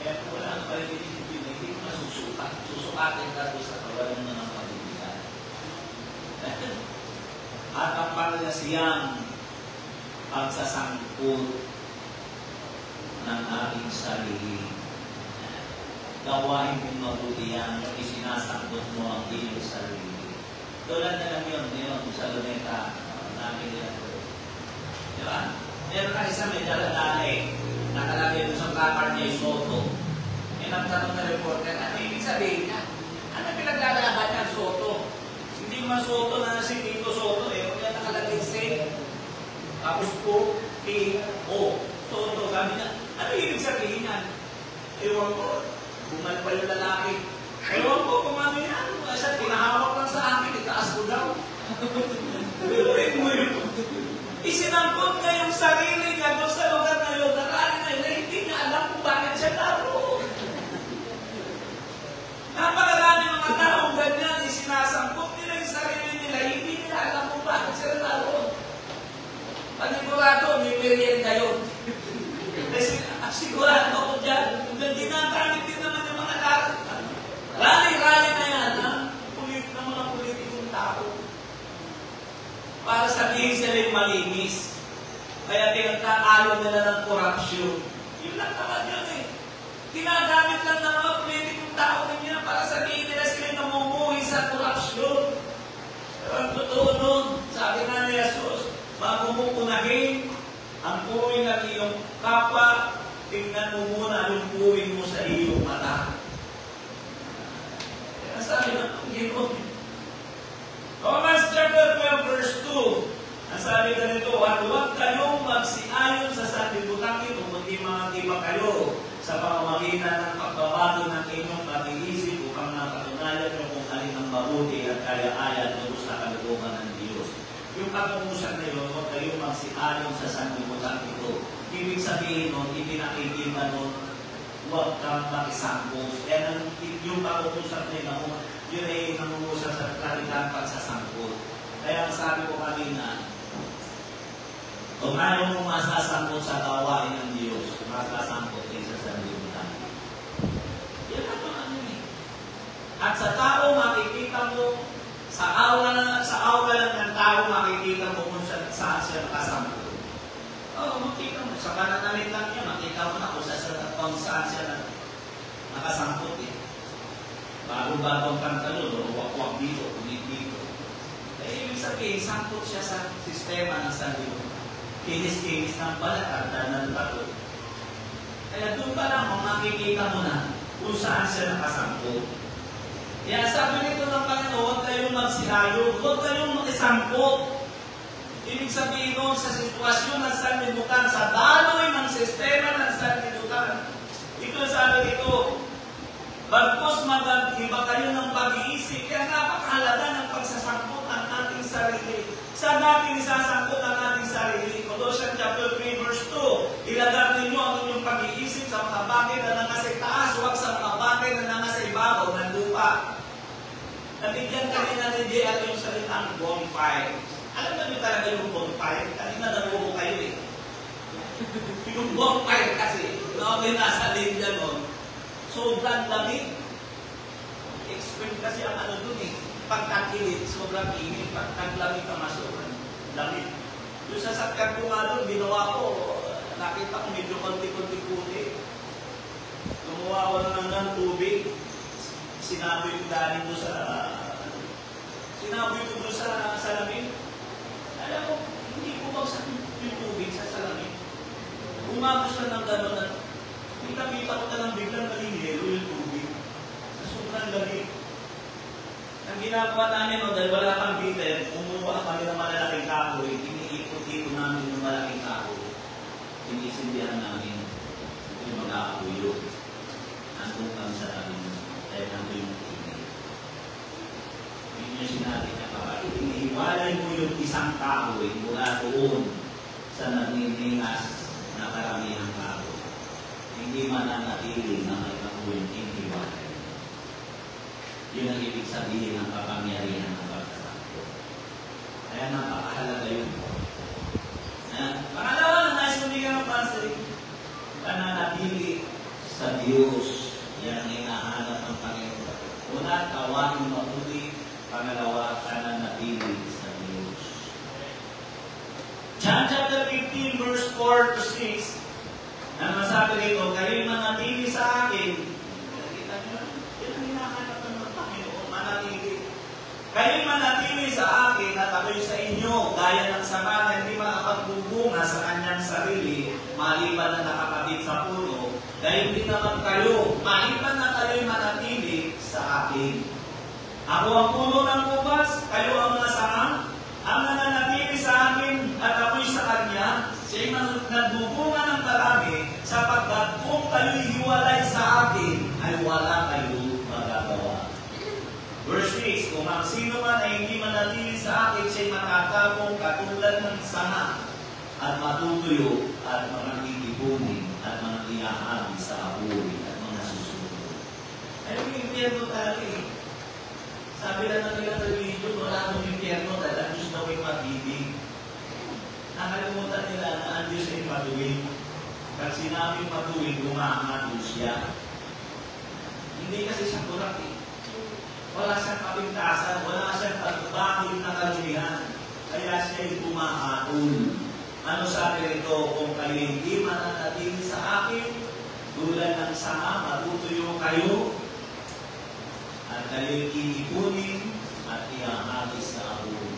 Kaya kung wala ang palitin, hindi mo na susukat. Susukatin ka doon sa kawalan na ng pagbibigan. At ang pangyasiyang pagsasangkot ng ating sarili. Gawain mong mabuti yan kung isinasangkot mo ang iyong sarili. Tulad na lang yun ngayon sa luneta namin nila po. Diba? Meron ka isa may daladali. Nakalagay doon sa placard niya yung Soto. E nagtanong na reporter, ano ibig sabihin niya? Ano pinaglalaban niya Soto? Hindi man Soto na si Tito Soto eh. Kaya nakalagay say. Tapos po, T-O. Soto. Sabi niya, ano ibig sabihin yan? Ewan ko. Bumal pa yung lalaki. Ewan ko kung ano yan. Kasi pinahawak lang sa akin. Itaas ko daw. Pero mo yun. Isinangkot niya yung sarili niya doon sa lugar na yun. Nakalala na hindi niya alam kung bakit siya laro. Napakarami mga taong ganyan. Isinasangkot nila yung sarili nila. Hindi nila alam kung bakit siya laro. Panigurado, may merienda yun. Kasi sigurado ako dyan, ginagamit din naman yung mga rally na yan, ha? Kulit na mga politikong tao. Para sabihin sila'y malinis. Kaya pinagkakayon nila ng korupsyon. Yun lang naman yun eh. Ginagamit lang ng mga politikong tao niya para sabihin nila sila'y namumuhi sa korupsyon. Pero ang totoo nun, sabi nga ni Jesus, bago mo unahin ang puwing ng iyong kapwa, tingnan mo muna anong puwing mo sa iyong mata. Kaya sabi na, ang Ginoo. Romans chapter 12 verse 2, ang sabi ganito, at huwag kayong magsiayon sa sanlibutan ito, kundi mga di ba kayo sa pamamagitan ng pagbabago ng inyong pag-iisip upang napatunayan nyo kung alin ang mabuti at kaya-aya tungkol sa kalooban ng Diyos. Yung pag-uusap na yun, huwag kayong magsialong sa sanlibutan ito. Ibig sabihin nun, ipinakikita nun, huwag kang makisangkot. Kaya yung pag-uusap na yun ay nangungusap sa klaritan pagsasangkot. Kaya ang sabi ko kanina, kung ayaw mong masasangkot sa gawain ng Diyos, masasangkot din sa sanlibutan. Yan ang mga At sa tao, makikita mo, sa aura lang ng tao, makikita mo kung saan siya nakasangkot. Makita mo. Sa pananalit lang niya, makita mo na kung saan siya nakasangkot eh. Bago-bagong pantalon, o wakwak dito, dito. Ibig sabihin, sangkot siya sa sistema ng sanlibutan. Kinis-kinis ng balat at ng bato. Kaya doon pa lang, makikita mo na kung saan siya nakasangkot. Kaya sabi nito ng Panginoon, huwag kayong magsihayo, huwag kayong makisangkot. Ibig sabihin nun, sa sitwasyon ng sanlibutan, sa daloy ng sistema ng sanlibutan. Ito sabi dito, bagkus mag-iba kayo ng pag-iisip, kaya napakahalaga ng pagsasangkot ang ating sarili. Saan natin isasangkot ang ating sarili? Colossians chapter 3 verse 2, ilagay ninyo ang inyong pag-iisip sa mga bagay na nasa taas, huwag sa mga bagay na nasa ibabaw ng lupa. Nabigyan kanina ni Jay at yung salitang bonfire. Alam ba niyo talaga yung bonfire? Kanina nabuho kayo eh. Yung bonfire kasi, nasa linya nun, sobrang lamig. Explain kasi ang ano dun eh. Pagkakilit, sobrang init. Pagkaglamig ka sobrang lamig. Yung sasakyan ko nga doon, ginawa ko, nakita ko medyo konti-konti-puti. Gumawa ko na ng tubig. Sinaboy ko dahil doon sa salamin. Alam ko, hindi ko bagsak yung tubig sa salamin. Umagos na ng gano'n at kita ko na lang biglang nalingero yung tubig. Sa sobrang lamig. Ang ginagawa namin, dahil wala kang bitter, umuha kami ng malalaking kahoy, iniikot-ikot namin yung malaking kahoy. Sinisindihan namin yung mag-aakuyo. Nandun kami sa namin, dahil nandun yung tingin. Yun yung sinabi niya, inihiwalay mo yung isang kahoy mula doon sa nagniningas na karamihang kahoy. Hindi mananatili na may kahoy inihiwalay. Yun ang ibig sabihin ng kapangyarihan ng pagkasangkot. Kaya napakahalaga yun. Pangalawa na nais bigyan ng pastor, pananatili sa Diyos. Yan ang hinahanap ng Panginoon. Una, kawain mabuti. Pangalawa, pananatili sa Diyos. John chapter 15 verse 4 to 6, na masabi rito, kayo'y manatili sa akin. Nakita nyo? Yan ang hinahanap ng Panginoon, manatili. Kayo'y manatili sa akin at ako'y sa inyo, gaya ng sanga na hindi makapagbubunga sa kanyang sarili, maliban na nakakabit sa puno. Gayon din naman kayo, maliban na kayo'y manatili sa akin. Ako ang puno ng ubas, kayo ang mga sanga, ang nananatili sa akin at ako'y sa kanya, siya'y nagbubunga ng marami, sapagkat kung kayo'y hiwalay sa akin, ay wala kayo magagawa. Verse 6, kung ang sino man ay hindi manatili sa akin, siya'y makakabong katulad ng sanga, at matutuyo, at mga iibunin, at mga iahagi sa apoy, at mga susunod. Ayun yung impyerno talaga eh. Sabi lang ng ilang religion, wala nung impyerno, dahil ang Diyos daw ay pag-ibig. Nakalimutan nila na ang Diyos ay matuwid. Pag sinabing matuwid, gumahangat siya. Hindi kasi siya kurak eh. Wala siyang kapintasan, wala siyang pagbakil na kalumihan. Kaya siya ay tumahaon. Ano sabi rito, kung kayo hindi mananatili sa akin, tulad ng sanga, matutuyo kayo, at kayo'y iipunin at iahagi sa apoy.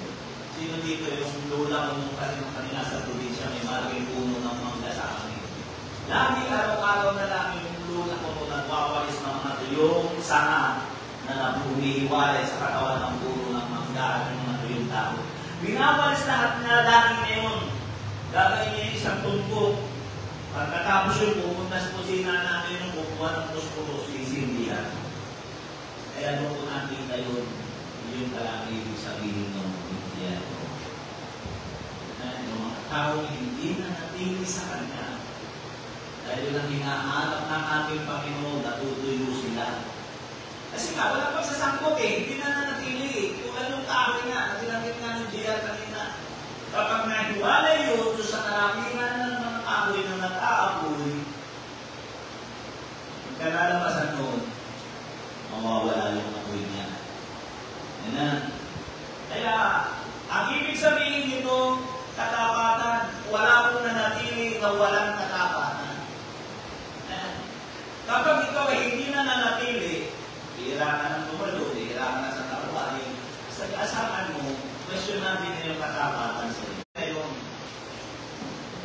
Sino dito yung lula ko nung kanina sa probinsya, may malaking puno ng mangga sa amin. Lagi araw-araw na lang yung lula ko nung nagwawalis ng mga tuyong sanga na humihiwalay sa katawan ng puno ng mangga ng mga tuyong tao. Binawalis lahat na lagi ngayon. Gagawin niya isang tungkot. Pagkatapos yun, pupunta sa kusina namin buwan ng puspuro, sisindihan. Kaya doon ko nakita yun, yung talagang ibig sabihin ng impyerno. Na yung mga tao hindi na natili sa Kanya. Dahil lang hinahanap ng ating Panginoon, natutuyo sila. Kasi nga, wala pang sasangkot hindi na nanatili. Tulad yung tao nga, natinanggit nga ng JR kanina. Kapag nahiwalay yun, so sa karamihan ng mga kahoy na nag-aapoy, kalalabasan noon, mawawala yung apoy niya. Yan na. Kaya, ang ibig sabihin nito, katapatan, wala pong nanatili na walang katapatan. Kapag ikaw ay hindi na nanatili, hihira ka ng tumalo, hihira ka na sa karuwain, sa asahan mo, question natin na yung katapatan sa iyo. Ngayon,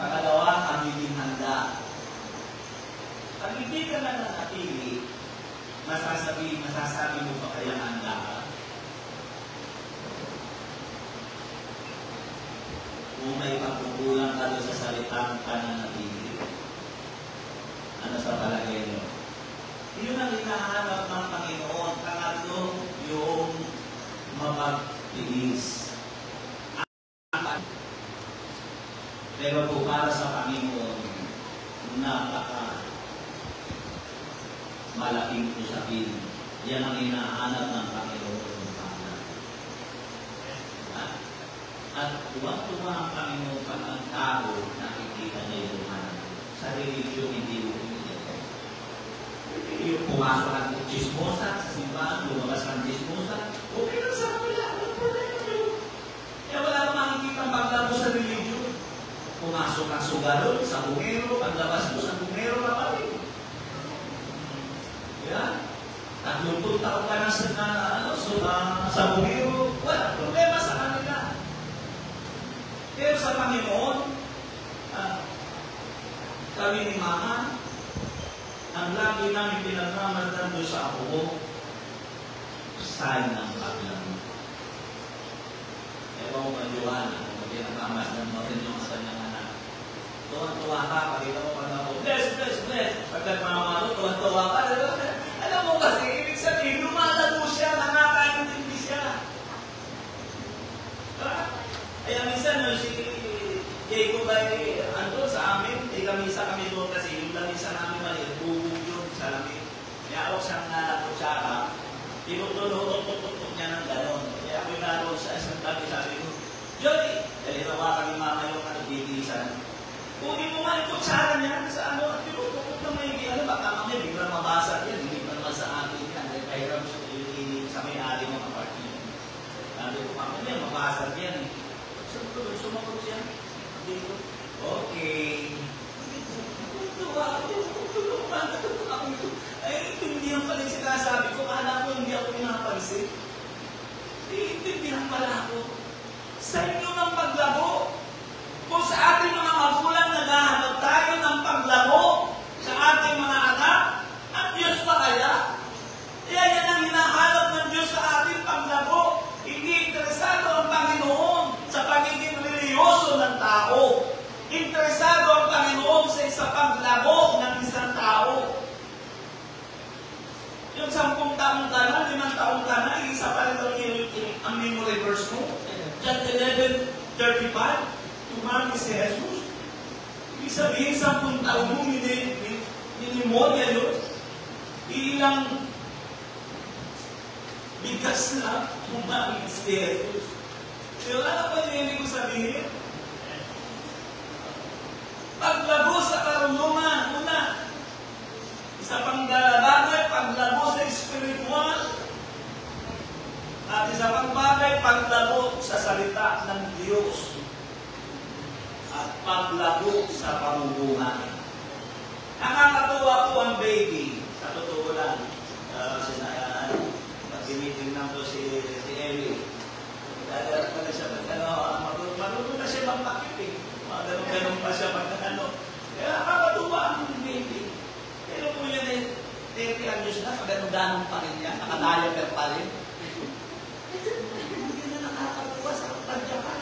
pangalawa, ang hindi handa. Pag hindi ka na nanatili, masasabi mo pa kaya handa ka? Kung may pagkukulang ka doon sa salitang pananatili, ano sa palagay nyo? Yun ang hinahanap ng Panginoon. Pangatlo, yung mapagtiis. Pero po para sa Panginoon, napaka malaking usapin. Yan ang hinahanap ng Panginoon. At tuwa-tuwa ang Panginoon pag ang tao nakikita niya yung sa religion, hindi yung pumasok ang chismosa sa simbahan, lumabas ang chismosa, okay lang sa kanila, walang problema yun. Kaya wala akong makikita ang paglabo sa religion. Pumasok ang sugarol sa bungero, paglabas mo sa bungero na pa rin. Kaya, 30 taon ka na sa bungero, wala problema sa kanila. Pero sa Panginoon, kami ni Mama, ang lagi namin pinagmamasdan doon sa apo ko, sign ng paglaro. Ewan ko ba, Joanna, kung pinagmamasdan mo rin yung sa kanyang anak. Tuwan-tuwa ka, pagkita mo pag ako, bless, bless, bless. Pagkat mamamalo, tuwan-tuwa ka. Alam mo kasi, ibig sabihin, lumalago siya, nakakaintindi siya. Kaya minsan, si Jacob ay andun sa amin, lamisa kami doon kasi yung lamisa namin maliit, bubog yun sa lamin. Kaya ako siyang kutsara, tinutunutot niya ng gano'n. Kaya ako yung naroon sa isang tabi, sabi ko, Johnny, dalirawa kami mama yung bibisan. Kunin mo nga yung kutsara niya sa tinututot ng may baka mamaya, biglang mabasag yan, hindi pa naman sa akin yan. Kaya sa may-ari ng apartment. Sabi ko, mamaya, mabasag yan sumagot siya. Okay. Ay, hindi ang pala yung sinasabi ko. Kala ko hindi ako pinapansin. Intindihan pala ako. Sa inyo ng paglabo. Kung sa ating mga magulang naghahanap tayo ng paglabo sa ating mga anak, ang Diyos pa kaya? Kaya yan ang hinahanap ng Diyos sa ating paglabo. Hindi interesado ang Panginoon sa pagiging religyoso ng tao. Interesado ang Panginoon sa isang paglabo ng isang tao. Yung 10 taong ka na, 5 taong ka na, isa pa rin ang memory verse mo. John 11:35, tumami si Jesus. Ibig sabihin, 10 taong mo, minimorya yun. Ilang bigas na tumami si Jesus. Pero ano pa yung hindi ko sabihin? Paglabo sa karunungan, una. Isa pang bagay, paglabo sa spiritual. At isa pang bagay, paglabo sa salita ng Diyos. At paglabo sa pamumuhay. Nakakatuwa po ang baby. Sa totoo lang. Tinitingnan ko si Ellie. Dadarat pa na siya marunong na siya magpakit ganun pa siya kaya nakakatuwa ang baby. Pero kung yun 30 anos na, ganun-ganun pa rin yan, nakadaya pa rin. Hindi na nakakatuwa sa pagyakan.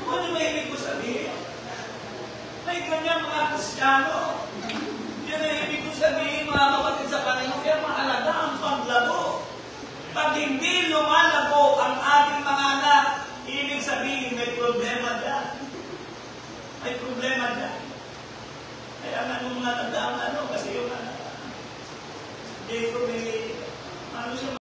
Ano ba ibig ko sabihin? May Kristiyano. Yan ang ibig ko sabihin, mga kapatid sa Panginoon, kaya mahalaga ang paglago. Pag hindi lumalago ang ating mga anak, ibig sabihin may problema dyan. May problema dyan. Kaya nga nung mga tandaan, kasi yung hindi ko may, ano siya,